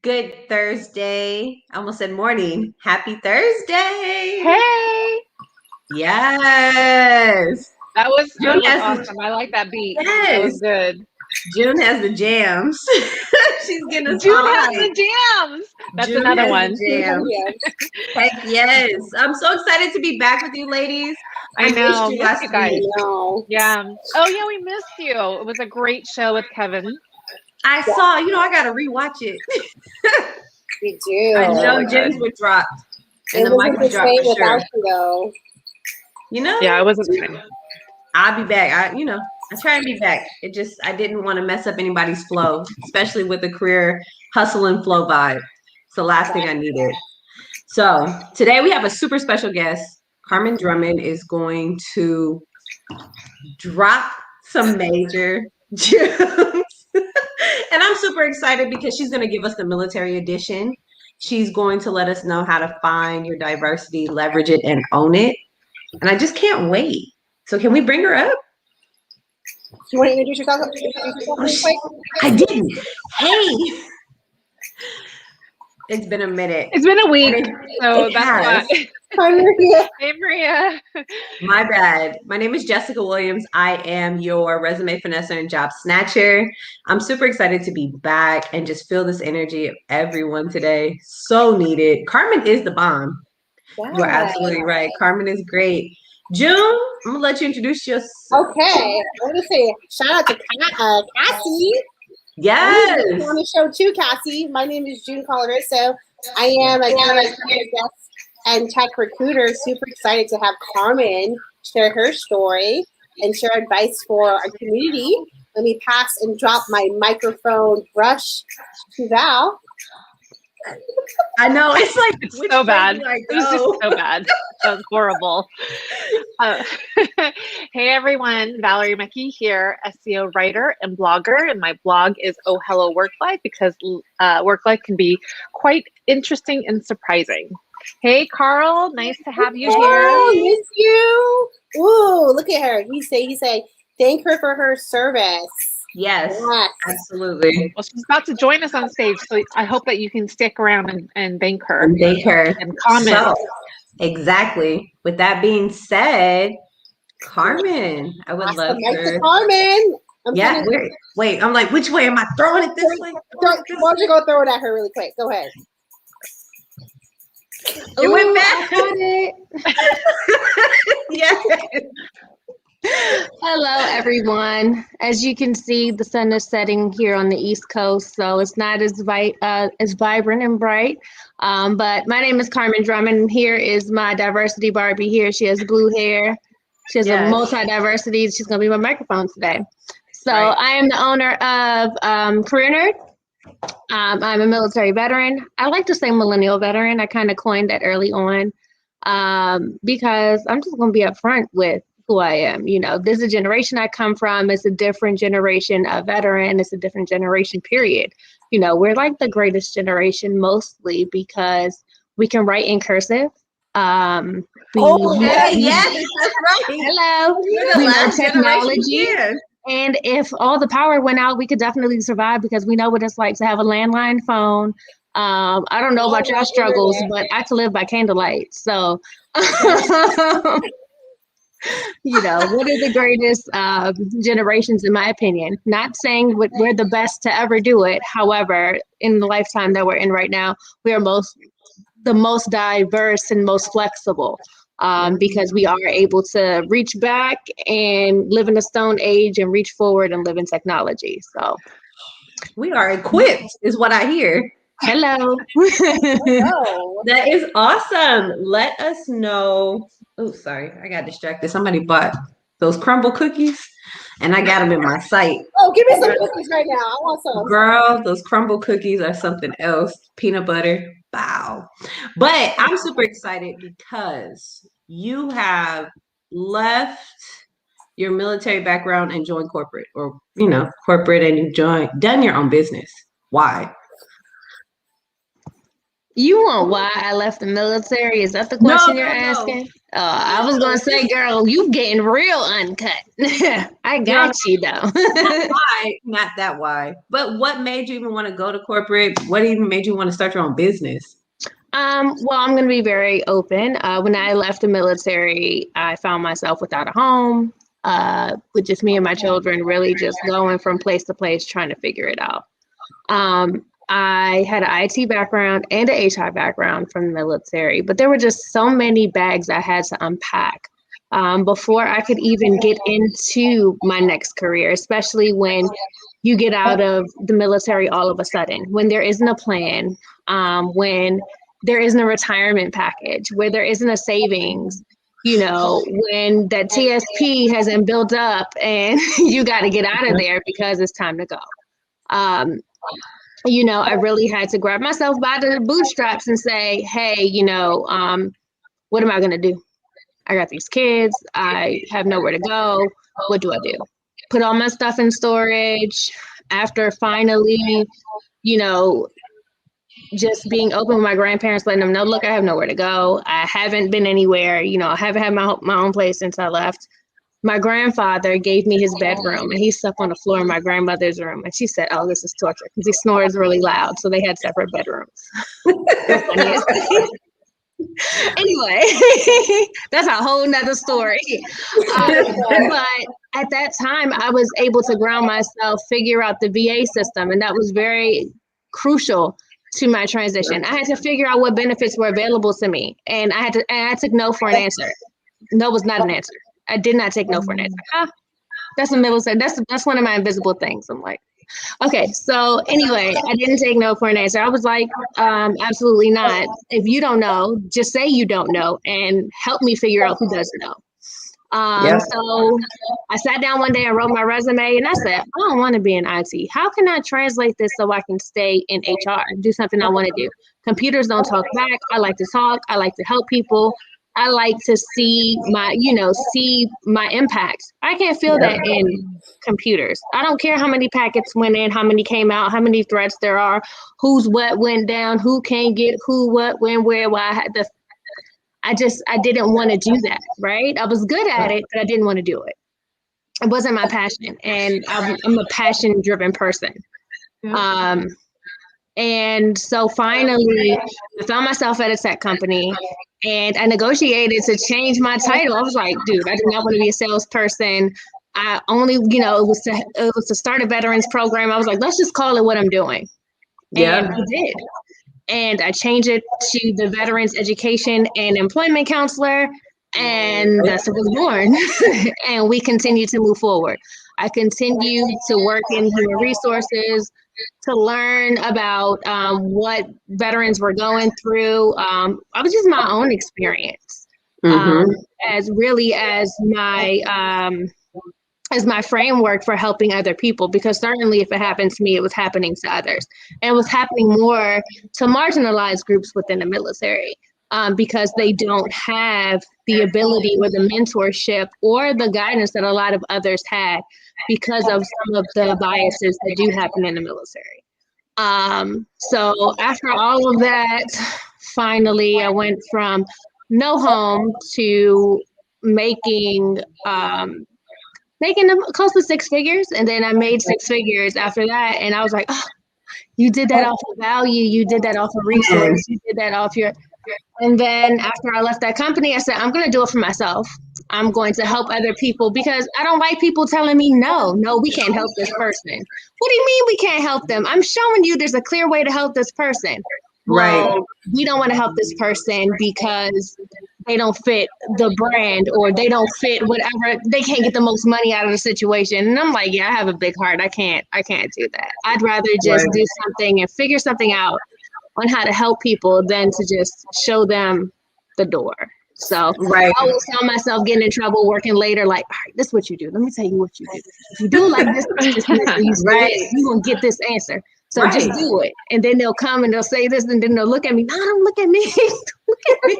Good Thursday. I almost said morning. Happy Thursday. Hey. Yes. That was awesome. I like that beat. Yes. That was good. June has the jams. She's getting us June all has hyped. the jams. That's June another has one. the jams. Heck yes. I'm so excited to be back with you ladies. I know. Missed you last guys. week. Yeah. Oh yeah, we missed you. It was a great show with Kevin. I saw, I gotta rewatch it. You do. I know gems were dropped. And it the mic was dropped for sure. You, though. Yeah, it wasn't fine. I'll be back. I try and be back. I didn't want to mess up anybody's flow, especially with the career hustle and flow vibe. It's the last thing I needed. So today we have a super special guest. Carmen Drummond is going to drop some major gems. And I'm super excited because she's going to give us the military edition. She's going to let us know how to find your diversity, leverage it, and own it. And I just can't wait. So can we bring her up? You want to introduce yourself? I didn't. Hey. It's been a minute. It's been a week. So that's why. Hi, Maria. Hey, Maria. My bad. My name is Jessica Williams. I am your resume finesser and job snatcher. I'm super excited to be back and just feel this energy of everyone today. So needed. Carmen is the bomb. Wow. You're absolutely right. Carmen is great. June, I'm going to let you introduce yourself. Okay. I want to say shout out to Cassie. Yes. I'm on the show too, Cassie. My name is June Coloriso. I am a guest and tech recruiter. Super excited to have Carmen share her story and share advice for our community. Let me pass and drop my microphone brush to Val. I know, it's like it's so bad. It was just so bad. That was horrible. Hey everyone, Valerie Mecki here, SEO writer and blogger, and my blog is Oh Hello Work Life because work life can be quite interesting and surprising. Hey Carl, nice to have you here. Miss you. Ooh, look at her. He say, thank her for her service. Yes, absolutely. Well, she's about to join us on stage, so I hope that you can stick around and thank her. And thank her. And comment. So, exactly. With that being said, Carmen, I would love her. Carmen. Wait, I'm like, which way am I throwing it this way? Why don't you go throw it at her really quick? Go ahead. It went back. Yes. Hello, everyone. As you can see, the sun is setting here on the East Coast, so it's not as vibrant and bright. But my name is Carmen Drummond, and here is my diversity Barbie here. She has blue hair. She has a multi-diversity. She's going to be my microphone today. So I am the owner of Career Nerd. I'm a military veteran. I like to say millennial veteran. I kind of coined that early on because I'm just going to be upfront with who I am. This is a generation I come from. It's a different generation of veteran. It's a different generation, period. We're like the greatest generation mostly because we can write in cursive. Yes, that's right. Hello. We know technology. And if all the power went out, we could definitely survive because we know what it's like to have a landline phone. I don't know about your struggles, but I could live by candlelight. So what are the greatest generations, in my opinion? Not saying we're the best to ever do it. However, in the lifetime that we're in right now, we are the most diverse and most flexible because we are able to reach back and live in the Stone Age and reach forward and live in technology. So we are equipped, is what I hear. Hello. That is awesome. Let us know. Oh, sorry, I got distracted. Somebody bought those crumble cookies, and I got them in my sight. Oh, give me some cookies right now. I want some. Girl, those crumble cookies are something else. Peanut butter, wow. But I'm super excited because you have left your military background and joined corporate, or corporate, and you've done your own business. Why? You want why I left the military? Is that the question you're asking? I was gonna say, girl, you getting real uncut. I got you though. Not that why. But what made you even want to go to corporate? What even made you want to start your own business? Well, I'm gonna be very open. When I left the military, I found myself without a home, with just me and my children, really just going from place to place trying to figure it out. I had an IT background and an HR background from the military, but there were just so many bags I had to unpack before I could even get into my next career, especially when you get out of the military all of a sudden, when there isn't a plan, when there isn't a retirement package, where there isn't a savings, when that TSP hasn't built up and you got to get out of there because it's time to go. I really had to grab myself by the bootstraps and say, hey, what am I going to do? I got these kids. I have nowhere to go. What do I do? Put all my stuff in storage. After finally, just being open with my grandparents, letting them know, look, I have nowhere to go. I haven't been anywhere. I haven't had my own place since I left. My grandfather gave me his bedroom, and he slept on the floor in my grandmother's room. And she said, oh, this is torture, because he snores really loud. So they had separate bedrooms. Anyway, that's a whole nother story. But at that time, I was able to ground myself, figure out the VA system. And that was very crucial to my transition. I had to figure out what benefits were available to me. And I took no for an answer. No was not an answer. I did not take no for an answer. That's the middle side. That's one of my invisible things. I'm like, okay. So anyway, I didn't take no for an answer. I was like, absolutely not. If you don't know, just say you don't know and help me figure out who does know. So I sat down one day and wrote my resume, and I said, I don't want to be in IT. How can I translate this so I can stay in HR and do something I want to do? Computers don't talk back. I like to talk. I like to help people. I like to see my impact. I can't feel that in computers. I don't care how many packets went in, how many came out, how many threats there are, who's what went down, who can't get who, what, when, where, why. I didn't want to do that, right? I was good at it, but I didn't want to do it. It wasn't my passion, and I'm a passion-driven person. And so finally, I found myself at a tech company, and I negotiated to change my title. I was like, dude, I do not want to be a salesperson. I only, it was to start a veterans program. I was like, let's just call it what I'm doing. And I did. And I changed it to the Veterans Education and Employment Counselor, and that's what was born. And we continue to move forward. I continue to work in human resources, to learn about what veterans were going through. I was just my own experience as my framework for helping other people, because certainly if it happened to me, it was happening to others. And it was happening more to marginalized groups within the military because they don't have the ability or the mentorship or the guidance that a lot of others had because of some of the biases that do happen in the military. So after all of that, finally, I went from no home to making close to six figures. And then I made six figures after that. And I was like, oh, you did that off of value. You did that off of resource. You did that off your. And then after I left that company, I said, I'm going to do it for myself. I'm going to help other people because I don't like people telling me, no, we can't help this person. What do you mean we can't help them? I'm showing you there's a clear way to help this person. Well, we don't want to help this person because they don't fit the brand or they don't fit whatever. They can't get the most money out of the situation. And I'm like, yeah, I have a big heart. I can't do that. I'd rather just do something and figure something out on how to help people than to just show them the door. So Right. I always found myself getting in trouble working later, like, all right, this is what you do. Let me tell you what you do. If you do it like this, you say this, you're going to get this answer. So just do it. And then they'll come and they'll say this, and then they'll look at me. No, don't look at me. Look at me.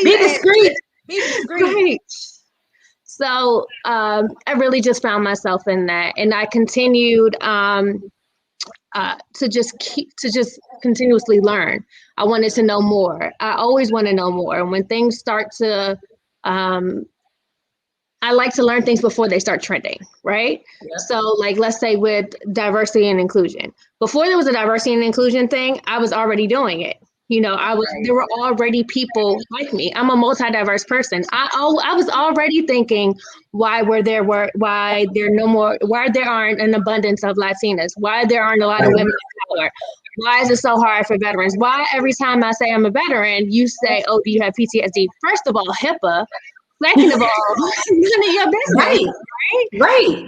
Be discreet. Be discreet. Right. So I really just found myself in that. And I continued to just continuously learn. I wanted to know more. I always want to know more. And when things start to, I like to learn things before they start trending, right? Yep. So like, let's say with diversity and inclusion, before there was a diversity and inclusion thing, I was already doing it. You know, there were already people like me. I'm a multi-diverse person. I was already thinking, why there aren't an abundance of Latinas? Why there aren't a lot of women of color? Why is it so hard for veterans? Why every time I say I'm a veteran, you say, oh, do you have PTSD? First of all, HIPAA. Second of all, none of your business. Right.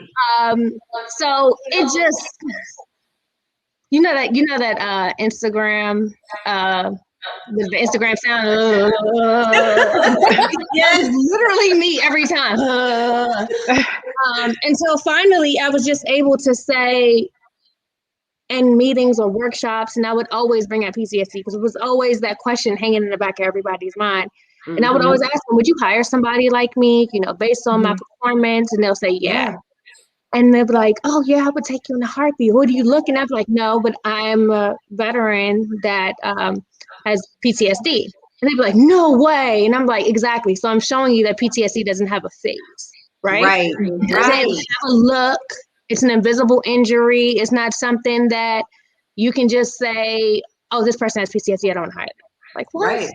So it just, you know that Instagram, the Instagram sound. Yes, literally me every time. And so finally, I was just able to say in meetings or workshops, and I would always bring up PTSD because it was always that question hanging in the back of everybody's mind. Mm-hmm. And I would always ask them, would you hire somebody like me, you know, based on my performance? And they'll say, yeah. And they'll be like, oh, yeah, I would take you in a heartbeat. What are you looking at? I'm like, no, but I'm a veteran that has PTSD. And they'd be like, no way. And I'm like, exactly. So I'm showing you that PTSD doesn't have a face, right? Right. It doesn't have a look. It's an invisible injury. It's not something that you can just say, oh, this person has PTSD, I don't hire them. Like, what? Right.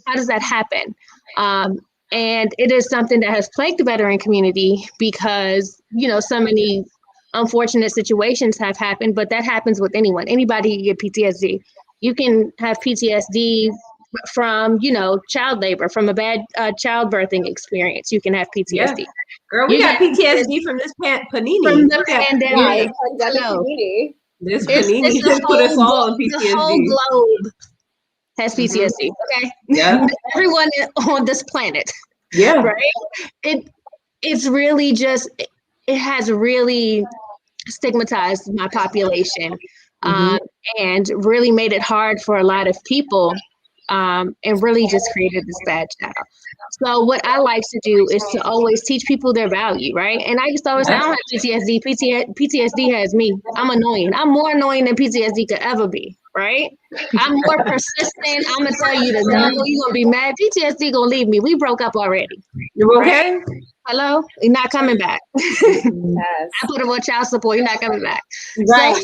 How does that happen? And it is something that has plagued the veteran community because, you know, so many unfortunate situations have happened, but that happens with anyone. Anybody can get PTSD. You can have PTSD from, you know, child labor, from a bad childbirthing experience. You can have PTSD. Yeah. Girl, we got PTSD from this panini. From the pandemic. This panini put us all on PTSD. The whole globe has PTSD, okay? Yeah. Everyone on this planet. Yeah. Right? It's really just, it has really stigmatized my population and really made it hard for a lot of people and really just created this bad child. So what I like to do is to always teach people their value, right? And I used to always say, I don't have PTSD. PTSD has me. I'm annoying. I'm more annoying than PTSD could ever be, right? I'm more persistent. I'm going to tell you that no, you're going to be mad. PTSD going to leave me. We broke up already. You okay? Right? Hello? You're not coming back. Yes. I put him on child support. You're not coming back. Right.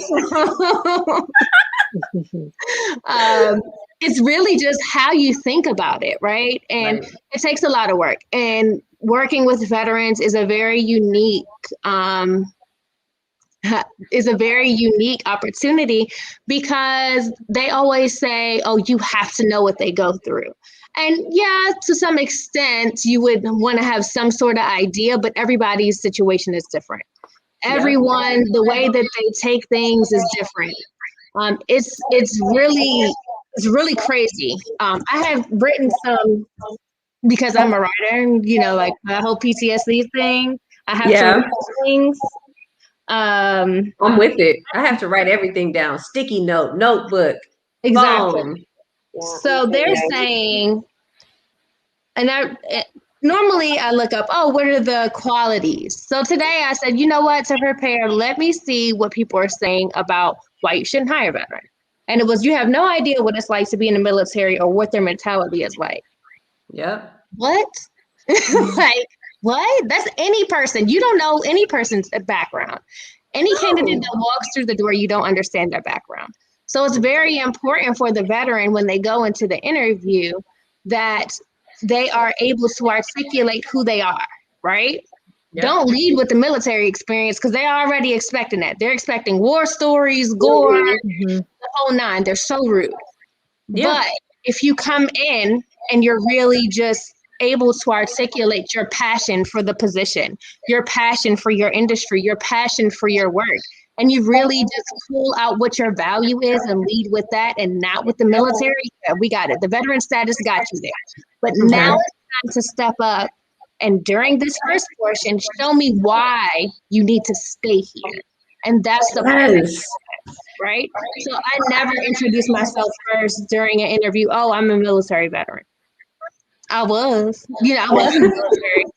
So, it's really just how you think about it, right? And it takes a lot of work. And working with veterans is a very unique opportunity because they always say, oh, you have to know what they go through. And yeah, to some extent, you would want to have some sort of idea, but everybody's situation is different. Everyone, the way that they take things is different. It's really crazy. I have written some, because I'm a writer, and you know, like the whole PTSD thing. I have some things. I'm with it. I have to write everything down. Sticky note, notebook. Exactly. Phone. So they're saying, and normally I look up, oh, what are the qualities? So today I said, you know what, to prepare, let me see what people are saying about why you shouldn't hire a veteran. And it was, you have no idea what it's like to be in the military or what their mentality is like. Yep. What? Like, what? That's any person. You don't know any person's background. Any candidate that walks through the door, you don't understand their background. So it's very important for the veteran when they go into the interview that they are able to articulate who they are, right? Yep. Don't lead with the military experience because they're already expecting that. They're expecting war stories, gore, the whole nine. They're so rude. Yeah. But if you come in and you're really just able to articulate your passion for the position, your passion for your industry, your passion for your work, and you really just pull out what your value is and lead with that and not with the military, yeah, we got it. The veteran status got you there. But now it's time to step up. And during this first portion, show me why you need to stay here. And that's the Yes. right? So I never introduced myself first during an interview. Oh, I'm a military veteran. I was in the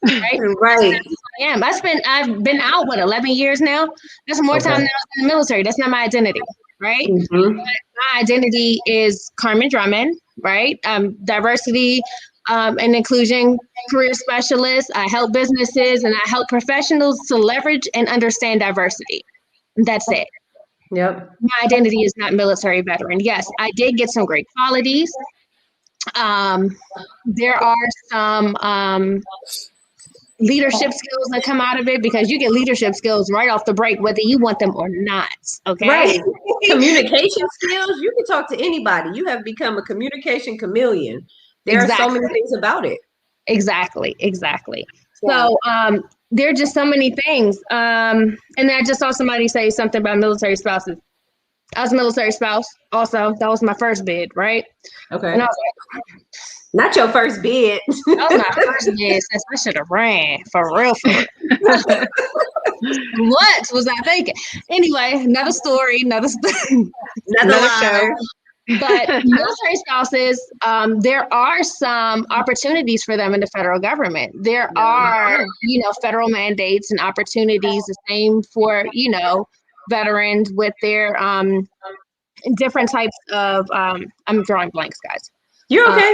military, right? Right. I am. I've been out, 11 years now? That's more time than I was in the military. That's not my identity, right? Mhm. My identity is Carmen Drummond, right? Diversity and inclusion career specialist. I help businesses and I help professionals to leverage and understand diversity. That's it. Yep. My identity is not military veteran. Yes, I did get some great qualities. There are some leadership skills that come out of it, because you get leadership skills right off the break, whether you want them or not. Okay. Right. Communication skills. You can talk to anybody. You have become a communication chameleon. There are so many things about it. Exactly. Yeah. So there are just so many things. And then I just saw somebody say something about military spouses. I was a military spouse also. That was my first bid, right? Okay. And I was like, not your first bid. that was my first bid since I should have ran for real. What was I thinking? Anyway, another story, another show. But military spouses, there are some opportunities for them in the federal government. There are, federal mandates and opportunities, the same for, veterans with their different types of, I'm drawing blanks, guys. You're okay.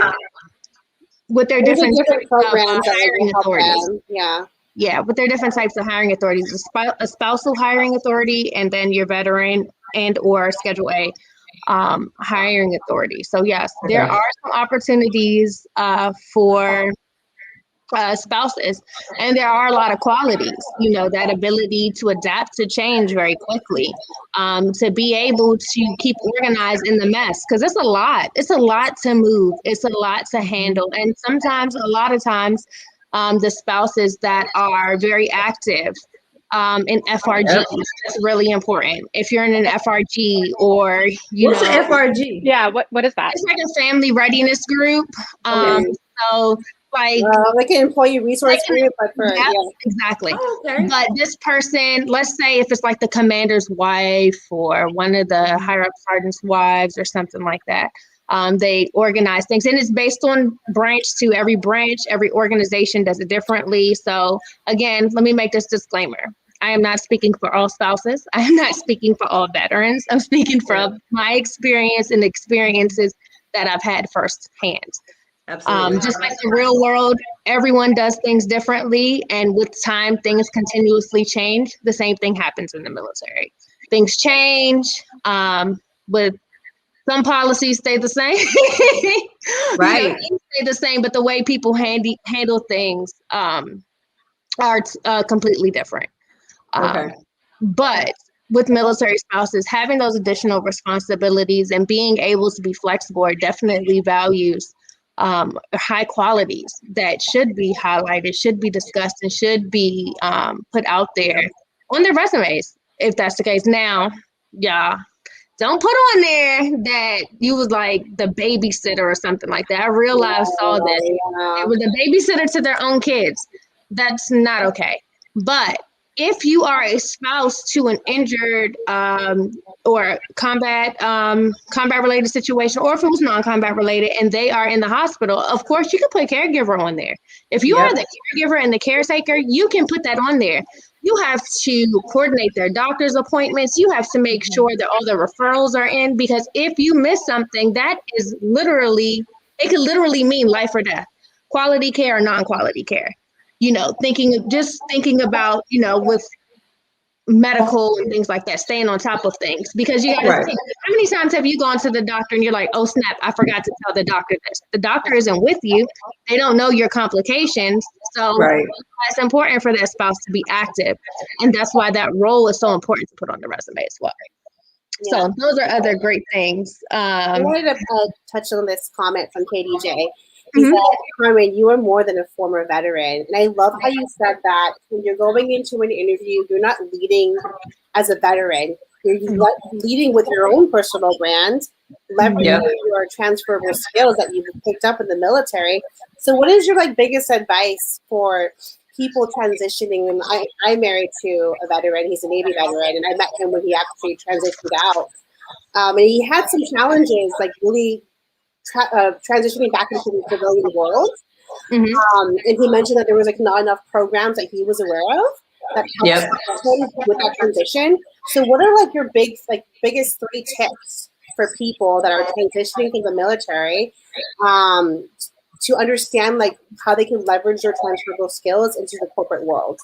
With their different programs hiring authorities. Yeah, with their different types of hiring authorities, a spousal hiring authority, and then your veteran and or Schedule A hiring authority. So yes, there are some opportunities for spouses, and there are a lot of qualities, that ability to adapt to change very quickly, to be able to keep organized in the mess, because it's a lot to move, it's a lot to handle. And sometimes, a lot of times, the spouses that are very active in FRGs, that's really important. If you're in an FRG or, what's an FRG? Yeah, what is that? It's like a family readiness group. So like an employee resource group, but exactly. Oh, okay. But this person, let's say if it's like the commander's wife or one of the higher up sergeant's wives or something like that, they organize things, and it's based on branch to every branch. Every organization does it differently. So again, let me make this disclaimer. I am not speaking for all spouses. I am not speaking for all veterans. I'm speaking from my experience and experiences that I've had firsthand. Absolutely. Just like the real world, everyone does things differently, and with time, things continuously change. The same thing happens in the military. Things change, but some policies stay the same. Right. Things stay the same, but the way people handle things are completely different. But with military spouses, having those additional responsibilities and being able to be flexible are definitely values, high qualities that should be highlighted, should be discussed, and should be put out there on their resumes, if that's the case. Now, don't put on there that you was like the babysitter or something like that. I realized, saw that it was a babysitter to their own kids. That's not okay. But if you are a spouse to an injured or combat related situation, or if it was non-combat related and they are in the hospital, of course you can put caregiver on there. If you are the caregiver and the caretaker, you can put that on there. You have to coordinate their doctor's appointments. You have to make sure that all the referrals are in, because if you miss something, that is it could literally mean life or death, quality care or non-quality care. Thinking about, with medical and things like that, staying on top of things, because you got to think, how many times have you gone to the doctor and you're like, oh snap, I forgot to tell the doctor this. The doctor isn't with you. They don't know your complications. So it's important for that spouse to be active. And that's why that role is so important to put on the resume as well. Yeah. So those are other great things. I wanted to touch on this comment from KDJ. He said, Carmen, you are more than a former veteran. And I love how you said that when you're going into an interview, you're not leading as a veteran. leading with your own personal brand, leveraging your transferable skills that you've picked up in the military. So what is your biggest advice for people transitioning? And I'm married to a veteran. He's a Navy veteran, and I met him when he actually transitioned out. And he had some challenges, really transitioning back into the civilian world. Mm-hmm. And he mentioned that there was not enough programs that he was aware of that helped him with that transition. So what are your biggest 3 tips for people that are transitioning from the military to understand how they can leverage their transferable skills into the corporate world?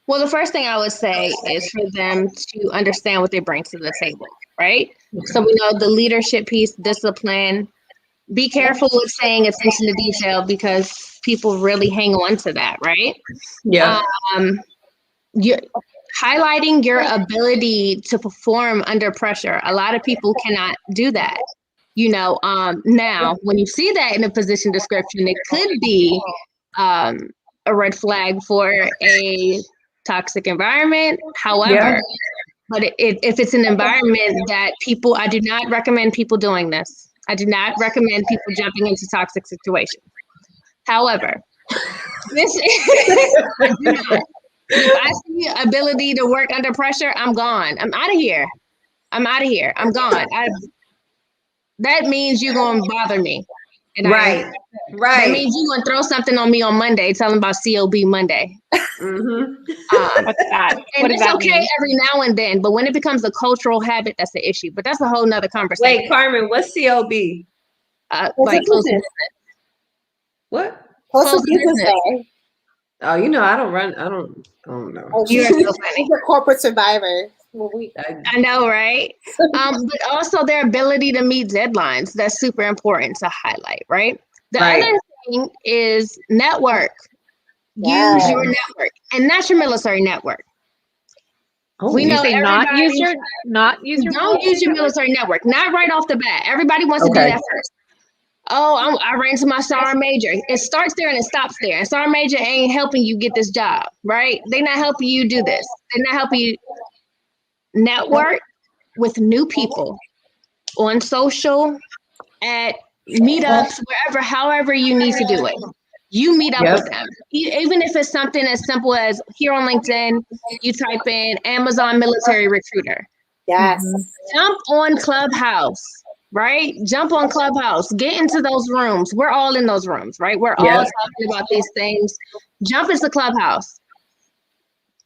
Well, the first thing I would say is for them to understand what they bring to the table, right? So we know the leadership piece, discipline. Be careful with saying attention to detail because people really hang on to that, right? Yeah. You're highlighting your ability to perform under pressure. A lot of people cannot do that. Now when you see that in a position description, it could be a red flag for a toxic environment. However, but if it's an environment that I do not recommend people doing this. I do not recommend people jumping into toxic situations. However, I do not. If I see ability to work under pressure, I'm gone. I'm out of here. I'm gone. That means you're going to bother me. And right. That means you're going to throw something on me on Monday, telling about COB Monday. Mm-hmm. What's that? And it's okay every now and then, but when it becomes a cultural habit, that's the issue. But that's a whole nother conversation. Wait, Carmen, what's COB? Close business. What? Close business. Oh, I don't know. Oh, you're so funny. He's a corporate survivor. I know, right? But also their ability to meet deadlines. That's super important to highlight, right? The other thing is network. Use your network, and not your military network. Oh, we know don't use your military network. Not right off the bat. Everybody wants to do that first. Oh, I ran to my sergeant major. It starts there and it stops there. And sergeant major ain't helping you get this job, right? They're not helping you do this. They're not helping you network with new people on social, at meetups, wherever, however you need to do it. You meet up with them. Even if it's something as simple as here on LinkedIn, you type in Amazon military recruiter. Yes. Jump on Clubhouse. Right? Jump on Clubhouse. Get into those rooms. We're all in those rooms, right? We're all talking about these things. Jump into Clubhouse.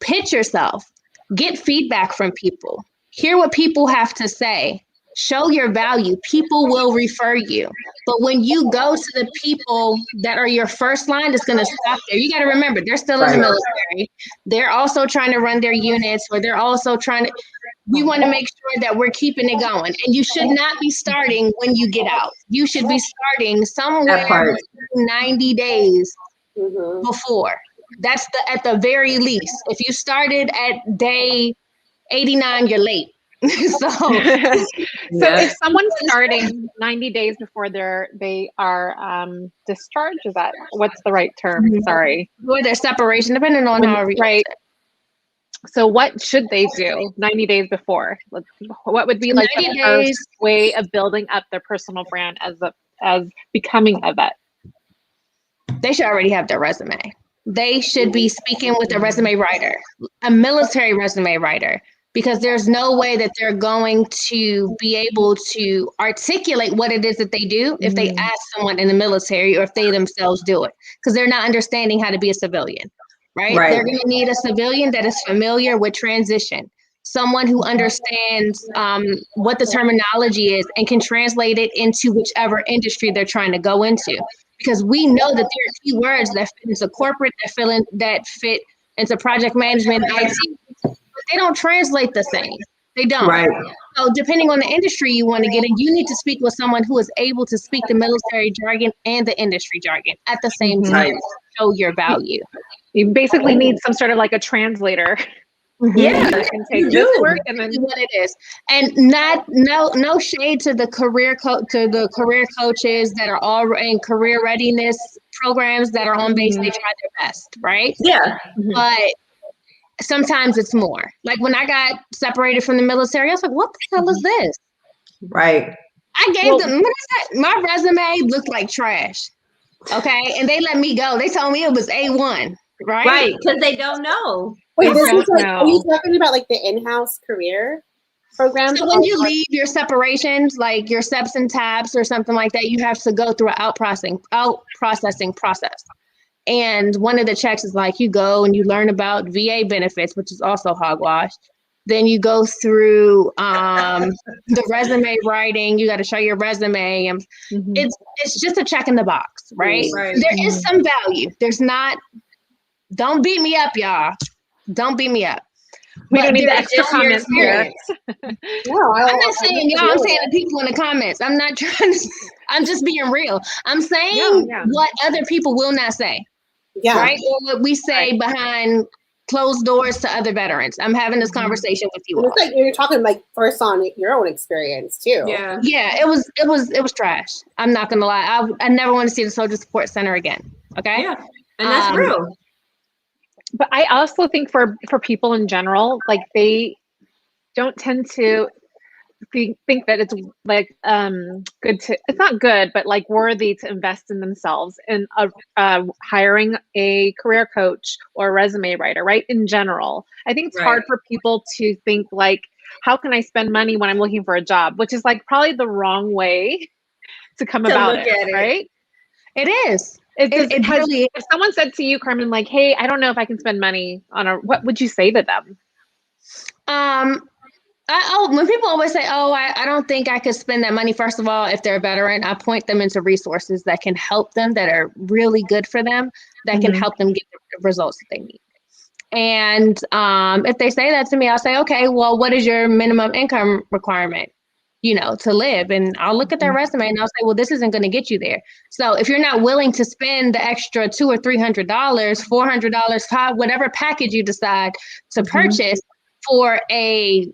Pitch yourself. Get feedback from people. Hear what people have to say. Show your value. People will refer you. But when you go to the people that are your first line, it's going to stop there. You got to remember, they're still in the military. They're also trying to run their units, or they're also trying to. We want to make sure that we're keeping it going. And you should not be starting when you get out. You should be starting somewhere 90 days before. That's at the very least. If you started at day 89, you're late. So if someone's starting 90 days before they are discharged, what's the right term? Sorry. Or their separation, depending on how right. So what should they do 90 days before? What would be like the first way of building up their personal brand as becoming a vet? They should already have their resume. They should be speaking with a resume writer, a military resume writer, because there's no way that they're going to be able to articulate what it is that they do if they ask someone in the military or if they themselves do it, because they're not understanding how to be a civilian. Right? They're going to need a civilian that is familiar with transition, someone who understands what the terminology is and can translate it into whichever industry they're trying to go into. Because we know that there are key words that fit into corporate, that fit into project management, IT, but they don't translate the same. They don't. Right. So depending on the industry you want to get in, you need to speak with someone who is able to speak the military jargon and the industry jargon at the same time. Show your value. You basically need some sort of like a translator. Yeah, you can take this work and then what it is, and no shade to the career coaches that are all in career readiness programs that are on base. They try their best, right? Yeah, but sometimes it's more. Like when I got separated from the military, I was like, what the hell is this? Right. I gave them, what is that? My resume looked like trash. Okay. And they let me go. They told me it was A1, right? Right. Because they don't know. Wait, this is like, are you talking about like the in-house career programs? So when you leave your separations, like your SEPs and TAPs or something like that, you have to go through an out processing process. And one of the checks is like you go and you learn about VA benefits, which is also hogwash. Then you go through the resume writing. You got to show your resume, and it's just a check in the box, right? There is some value. There's not. Don't beat me up, y'all. Don't beat me up. We don't need the extra comments here. No, I'm not saying y'all. I'm saying the people in the comments. I'm not trying to. I'm just being real. I'm saying what other people will not say. Yeah. Right. Or what we say behind closed doors to other veterans. I'm having this conversation with you. It's like you're talking like first on your own experience too. Yeah. Yeah. It was trash. I'm not gonna lie. I never want to see the Soldier Support Center again. Okay. Yeah. And that's real. But I also think for people in general, like they don't tend to think that it's like good to, it's not good, but like worthy to invest in themselves and hiring a career coach or a resume writer, right? In general, I think it's hard for people to think like, how can I spend money when I'm looking for a job? Which is like probably the wrong way to come about it, right? It is. It really is. If someone said to you, Carmen, like, hey, I don't know if I can spend money on what would you say to them? When people always say, I don't think I could spend that money. First of all, if they're a veteran, I point them into resources that can help them, that are really good for them, that can help them get the results that they need. And if they say that to me, I'll say, okay, well, what is your minimum income requirement, to live? And I'll look at their resume and I'll say, well, this isn't going to get you there. So if you're not willing to spend the extra $200 or $300, $400, whatever package you decide to purchase for a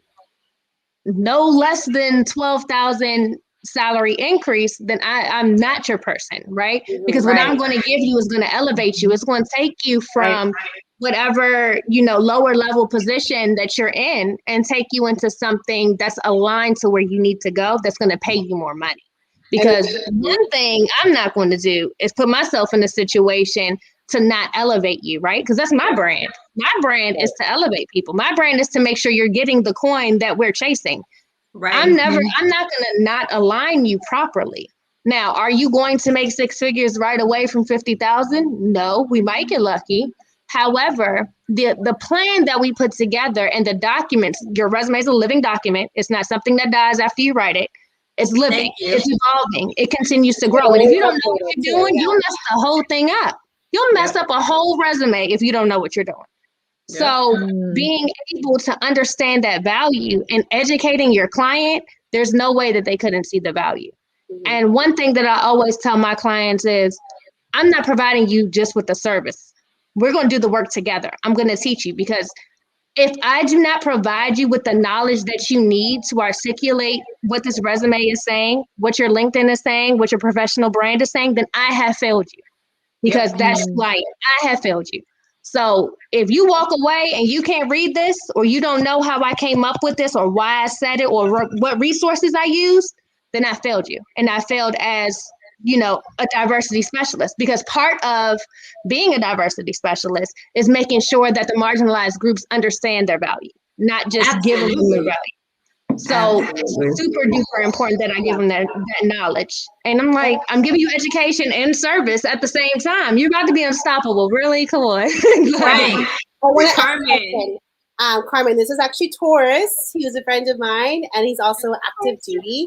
no less than 12,000 salary increase, then I'm not your person, right? Because what I'm going to give you is going to elevate you. It's going to take you from whatever, lower level position that you're in and take you into something that's aligned to where you need to go, that's going to pay you more money. Because one thing I'm not going to do is put myself in a situation to not elevate you, right? Because that's my brand. My brand is to elevate people. My brand is to make sure you're getting the coin that we're chasing. Right. I'm not going to not align you properly. Now, are you going to make six figures right away from 50,000? No, we might get lucky. However, the plan that we put together and the documents, your resume is a living document. It's not something that dies after you write it. It's living. It's evolving. It continues to grow. And if you don't know what you're doing, you'll mess the whole thing up. You'll mess up a whole resume if you don't know what you're doing. So being able to understand that value and educating your client, there's no way that they couldn't see the value. And one thing that I always tell my clients is, I'm not providing you just with the service. We're going to do the work together. I'm going to teach you, because if I do not provide you with the knowledge that you need to articulate what this resume is saying, what your LinkedIn is saying, what your professional brand is saying, then I have failed you. Because that's like, I have failed you. So if you walk away and you can't read this, or you don't know how I came up with this, or why I said it, or what resources I used, then I failed you. And I failed as, a diversity specialist, because part of being a diversity specialist is making sure that the marginalized groups understand their value, not just giving them the value. So it's super duper important that I give them that knowledge. And I'm like, I'm giving you education and service at the same time. You're about to be unstoppable. Really? Come on. Right. Carmen. Carmen, this is actually Taurus. He was a friend of mine, and he's also active duty.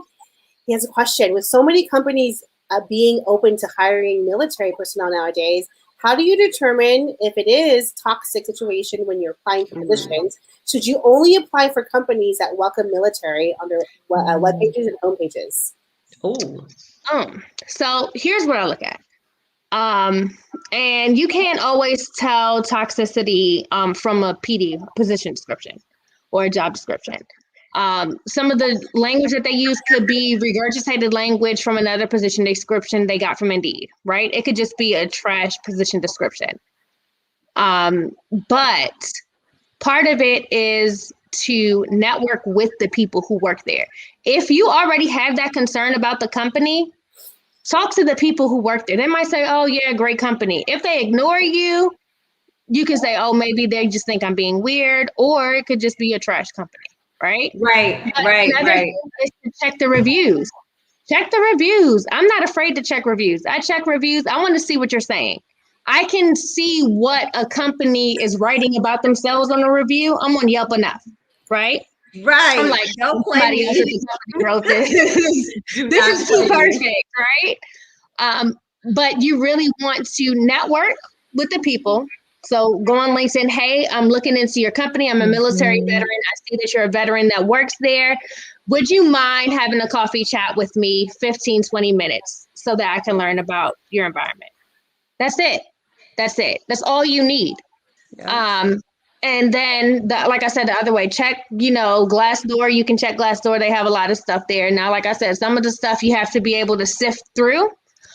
He has a question. With so many companies being open to hiring military personnel nowadays, how do you determine if it is toxic situation when you're applying for positions? Should you only apply for companies that welcome military on their web pages and home pages? So here's what I look at. And you can't always tell toxicity from a PD, position description, or a job description. Some of the language that they use could be regurgitated language from another position description they got from Indeed, right? It could just be a trash position description. But Part of it is to network with the people who work there. If you already have that concern about the company, talk to the people who work there. They might say, oh yeah, great company. If they ignore you, you can say, oh, maybe they just think I'm being weird, or it could just be a trash company, right? Right. Another thing is to check the reviews. Check the reviews. I'm not afraid to check reviews. I check reviews. I want to see what you're saying. I can see what a company is writing about themselves on a review. I'm on Yelp enough, right? Right. I'm like, don't play somebody me. else at the company wrote this. This is too perfect, right? But you really want to network with the people. So go on LinkedIn. Hey, I'm looking into your company. I'm a military veteran. I see that you're a veteran that works there. Would you mind having a coffee chat with me 15, 20 minutes so that I can learn about your environment? That's it. That's all you need. Yeah. And then, like I said, the other way, check, Glassdoor. You can check Glassdoor. They have a lot of stuff there. Now, like I said, some of the stuff you have to be able to sift through.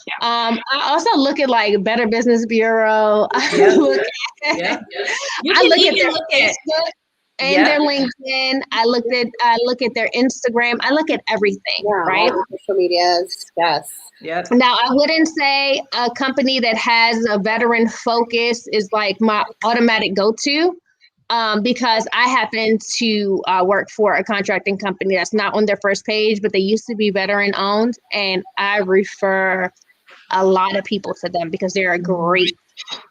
Yeah. I also look at like Better Business Bureau. I look at their Facebook and their LinkedIn. I look at their Instagram. I look at everything, right? Social medias, yes. Yep. Now, I wouldn't say a company that has a veteran focus is like my automatic go-to. Because I happen to work for a contracting company that's not on their first page, but they used to be veteran owned. And I refer a lot of people to them because they're a great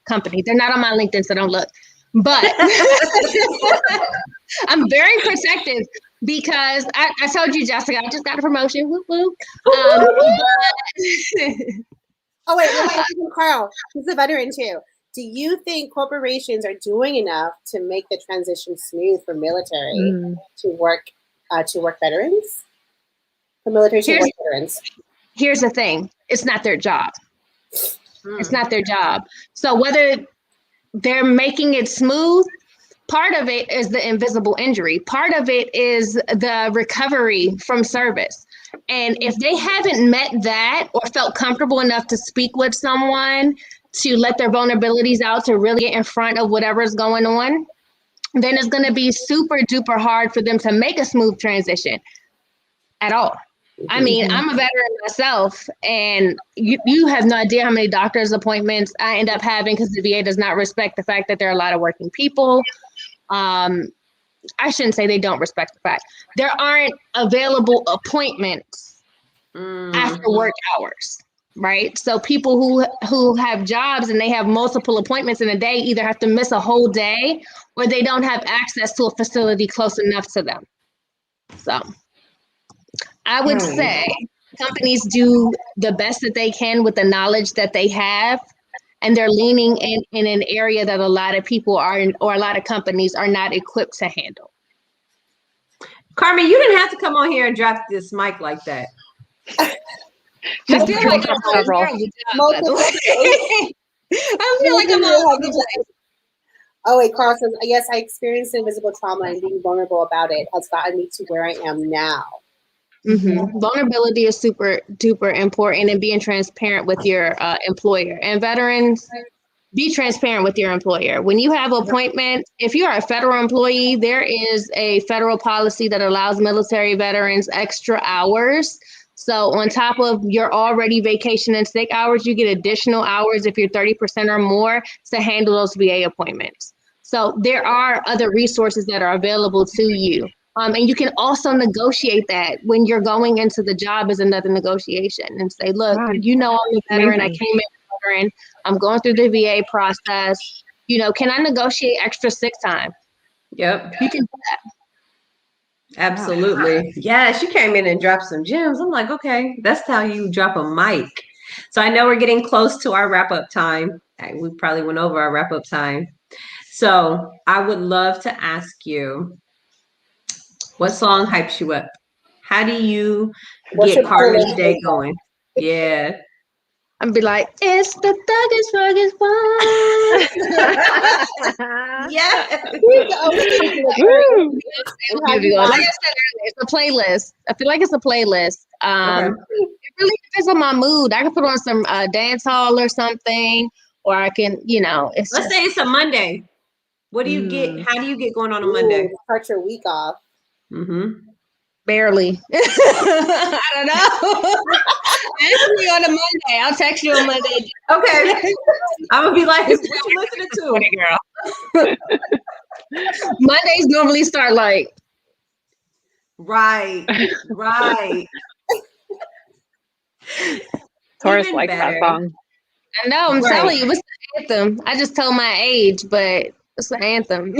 company. They're not on my LinkedIn, so don't look. But I'm very protective because I told you, Jessica, I just got a promotion. Whoop, whoop. Oh, wait, Carl, he's a veteran too. Do you think corporations are doing enough to make the transition smooth for military to work veterans? For military to work veterans? Here's the thing. It's not their job. It's not their job. So whether they're making it smooth, part of it is the invisible injury. Part of it is the recovery from service. And if they haven't met that or felt comfortable enough to speak with someone, to let their vulnerabilities out, to really get in front of whatever's going on, then it's going to be super duper hard for them to make a smooth transition at all. I mean, I'm a veteran myself, and you have no idea how many doctor's appointments I end up having because the VA does not respect the fact that there are a lot of working people. I shouldn't say they don't respect the fact. There aren't available appointments after work hours. Right. So people who have jobs and they have multiple appointments in a day either have to miss a whole day or they don't have access to a facility close enough to them. So I would say companies do the best that they can with the knowledge that they have, and they're leaning in an area that a lot of people are in, or a lot of companies are not equipped to handle. Carmen, you didn't have to come on here and drop this mic like that. Just I feel like I'm several. I feel like I'm all over the place. Oh, wait, Carl says, yes, I experienced invisible trauma and being vulnerable about it has gotten me to where I am now. Vulnerability is super duper important, and being transparent with your employer. And veterans, be transparent with your employer. When you have appointments, if you are a federal employee, there is a federal policy that allows military veterans extra hours. So on top of your already vacation and sick hours, you get additional hours if you're 30% or more to handle those VA appointments. So there are other resources that are available to you. And you can also negotiate that when you're going into the job as another negotiation and say, look, I'm a veteran. I came in a veteran. I'm going through the VA process. Can I negotiate extra sick time? Yep. You can do that. Absolutely. Yes, you came in and dropped some gems. I'm like, okay, that's how you drop a mic. So I know we're getting close to our wrap-up time. We probably went over our wrap-up time. So I would love to ask you, what song hypes you up? How do you get Carmen's day going? Yeah. And be like, it's the thuggish one. Yeah. Like I said earlier, it's a playlist. I feel like it's a playlist. It really depends on my mood. I can put on some dance hall or something, or I can, Let's say it's a Monday. What do you get? How do you get going on a Monday? Start your week off. Barely. I don't know. Ask me on a Monday. I'll text you on Monday. Okay. I'm gonna be like, what you listening to? Girl. Mondays normally start like. Right. Taurus likes that song. I know, I'm telling you, it's the anthem. I just told my age, but it's the anthem.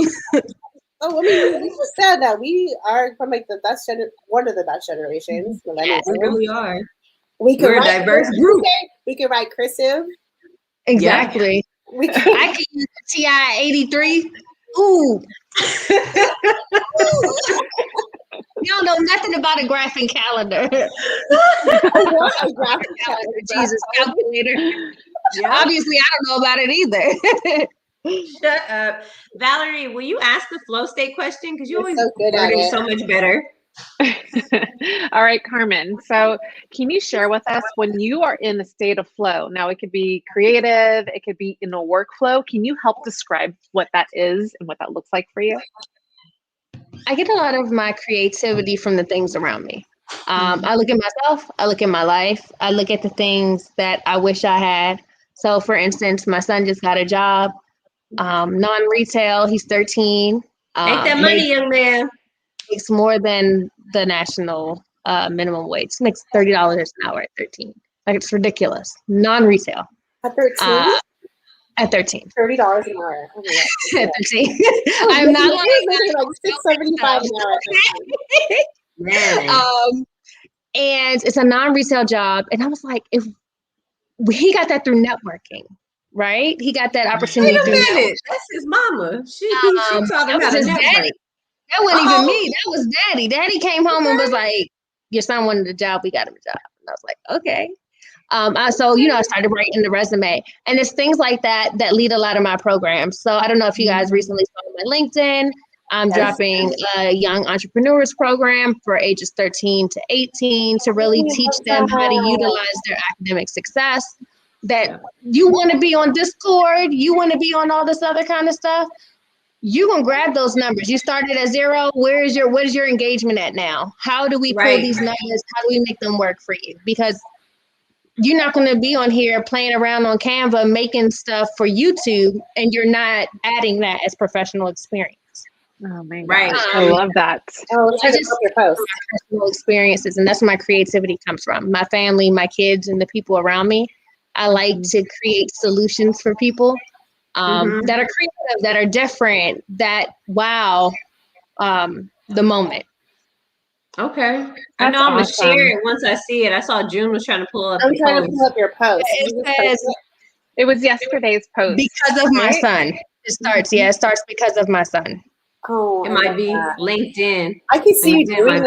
Oh, I mean, we just said that we are from like the best one of the best generations. Yes, we really are. We're a diverse group. We can write cursive. Exactly. Yeah. I can use TI 83. Ooh. You don't know nothing about a graphing calendar. Jesus, calculator. Yeah. Obviously, I don't know about it either. Shut up. Valerie, will you ask the flow state question? Because you always so good at it. So much better. All right, Carmen. So can you share with us when you are in a state of flow? Now, it could be creative, it could be in a workflow. Can you help describe what that is and what that looks like for you? I get a lot of my creativity from the things around me. I look at myself, I look at my life, I look at the things that I wish I had. So for instance, my son just got a job, non-retail, he's 13. Make that money, young man. Makes more than the national minimum wage. Makes $30 an hour at 13. Like, it's ridiculous. Non-retail. At 13? At 13. $30 an hour. Oh at 13. I'm not like $6.75 an hour. And it's a non-resale job. And I was like, if he got that through networking, right? He got that opportunity. Wait a minute. That's his mama. She taught him how to network. Daddy. That wasn't even me. That was Daddy. Daddy came home and was like, your son wanted a job. We got him a job. And I was like, okay. So, I started writing the resume, and it's things like that that lead a lot of my programs. So I don't know if you guys recently saw my LinkedIn. I'm dropping a young entrepreneurs program for ages 13 to 18 to really teach them how to utilize their academic success. That you want to be on Discord, you want to be on all this other kind of stuff. You can grab those numbers. You started at 0. What is your engagement at now? How do we pull these numbers? How do we make them work for you? Because you're not going to be on here playing around on Canva, making stuff for YouTube, and you're not adding that as professional experience. Oh my God. I love that. I just your post. Personal experiences, and that's where my creativity comes from. My family, my kids, and the people around me. I like to create solutions for people that are creative, that are different, that wow the moment. Okay. I know I'm going to share it once I see it. I saw June was trying to pull up. I'm trying to pull up your post. It was yesterday's post. Because of my son. It starts because of my son. Oh, it might be LinkedIn. I can see you doing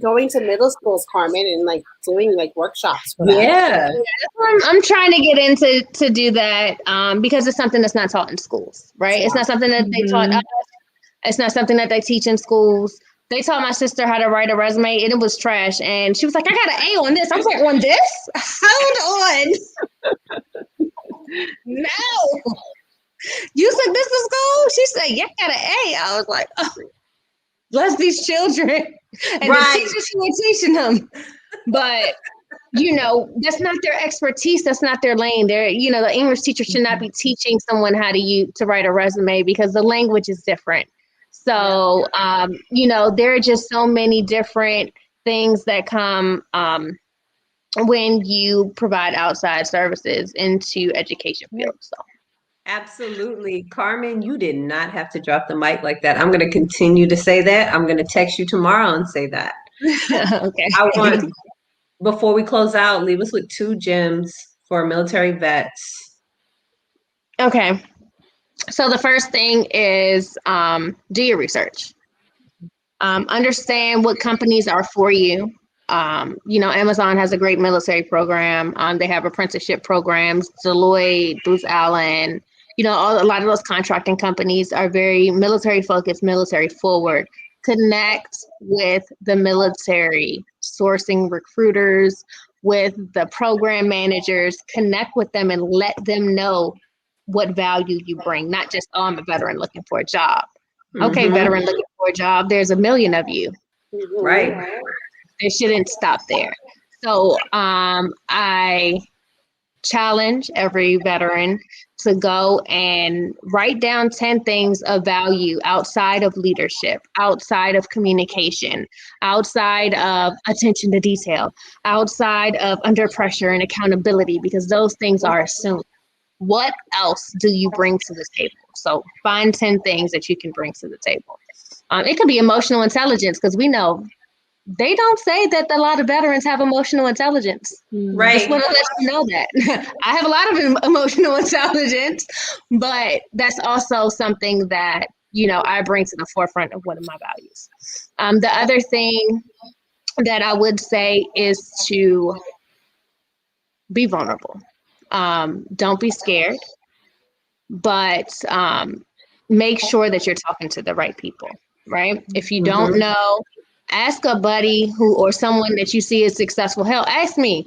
going to middle schools, Carmen, and doing workshops for that. Yeah. I'm trying to get into to do that because it's something that's not taught in schools, right? It's not something that they taught us. It's not something that they teach in schools. They taught my sister how to write a resume, and it was trash. And she was like, I got an A on this. I was like, on this? Hold on. No. You said this is school? She said, yeah, I got an A. I was like, oh, bless these children. And the teachers who are teaching them. But, that's not their expertise. That's not their lane. The English teacher should not be teaching someone how to write a resume because the language is different. So, there are just so many different things that come when you provide outside services into education fields. So. Absolutely. Carmen, you did not have to drop the mic like that. I'm going to continue to say that. I'm going to text you tomorrow and say that. Okay. I want, before we close out, leave us with 2 gems for military vets. Okay. So the first thing is do your research. Understand what companies are for you. Amazon has a great military program. They have apprenticeship programs. Deloitte, Booz Allen, a lot of those contracting companies are very military focused, military forward. Connect with the military sourcing recruiters, with the program managers. Connect with them and let them know what value you bring, not just, oh, I'm a veteran looking for a job. Okay, veteran looking for a job, there's a million of you. Right. It shouldn't stop there. So I challenge every veteran to go and write down 10 things of value outside of leadership, outside of communication, outside of attention to detail, outside of under pressure and accountability, because those things are assumed. What else do you bring to the table? So find 10 things that you can bring to the table. It could be emotional intelligence, because we know they don't say that a lot of veterans have emotional intelligence. Right. Just want to let you know that. I have a lot of emotional intelligence, but that's also something that, you know, I bring to the forefront of one of my values. The other thing that I would say is to be vulnerable. Don't be scared, but make sure that you're talking to the right people, right? If you don't know, ask a buddy who or someone that you see is successful. Hell, ask me,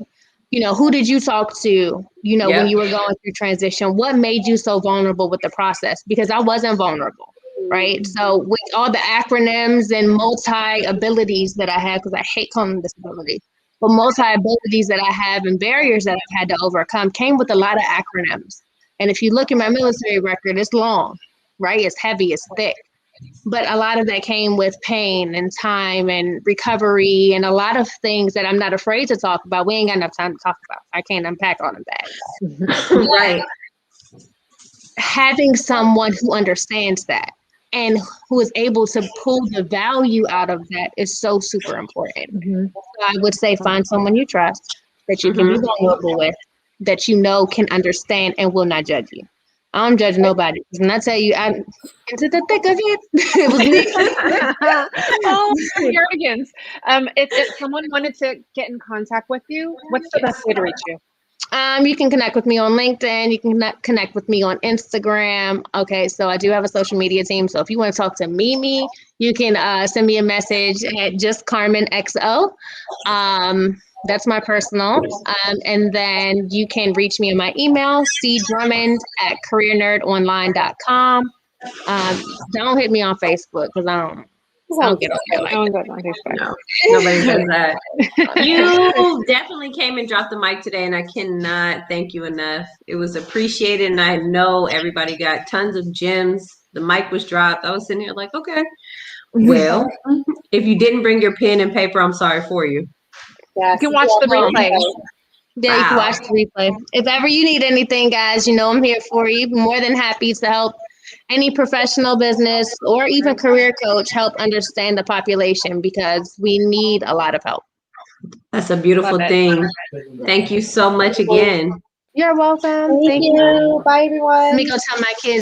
you know, who did you talk to, you know, when you were going through transition? What made you so vulnerable with the process? Because I wasn't vulnerable, right? So with all the acronyms and multi-abilities that I have, because I hate calling them disability, but multi-abilities that I have and barriers that I've had to overcome came with a lot of acronyms. And if you look at my military record, it's long, right? It's heavy, it's thick. But a lot of that came with pain and time and recovery and a lot of things that I'm not afraid to talk about. We ain't got enough time to talk about. I can't unpack all of that. Right. Having someone who understands that and who is able to pull the value out of that is so super important. So I would say find someone you trust, that you can be vulnerable with, that you know can understand and will not judge you. I don't judge nobody. When I tell you, I'm into the thick of it, it was me. Oh, arrogance. If someone wanted to get in contact with you, what's the best way to reach you? You can connect with me on LinkedIn. You can connect with me on Instagram. Okay, so I do have a social media team. So if you want to talk to Mimi, you can send me a message at just Carmen XO. That's my personal. And then you can reach me in my email, cdrummond@careernerdonline.com. Don't hit me on Facebook because I don't get on there like that. No, nobody does that. You definitely came and dropped the mic today, and I cannot thank you enough. It was appreciated, and I know everybody got tons of gems. The mic was dropped. I was sitting here like, okay, well, if you didn't bring your pen and paper, I'm sorry for you. Yes. You can watch the replay. Yeah, you can watch the replay. If ever you need anything, guys, you know I'm here for you. More than happy to help any professional business or even career coach help understand the population, because we need a lot of help. That's a beautiful thing. Thank you so much again. You're welcome. Thank you. Bye, everyone. Let me go tell my kids.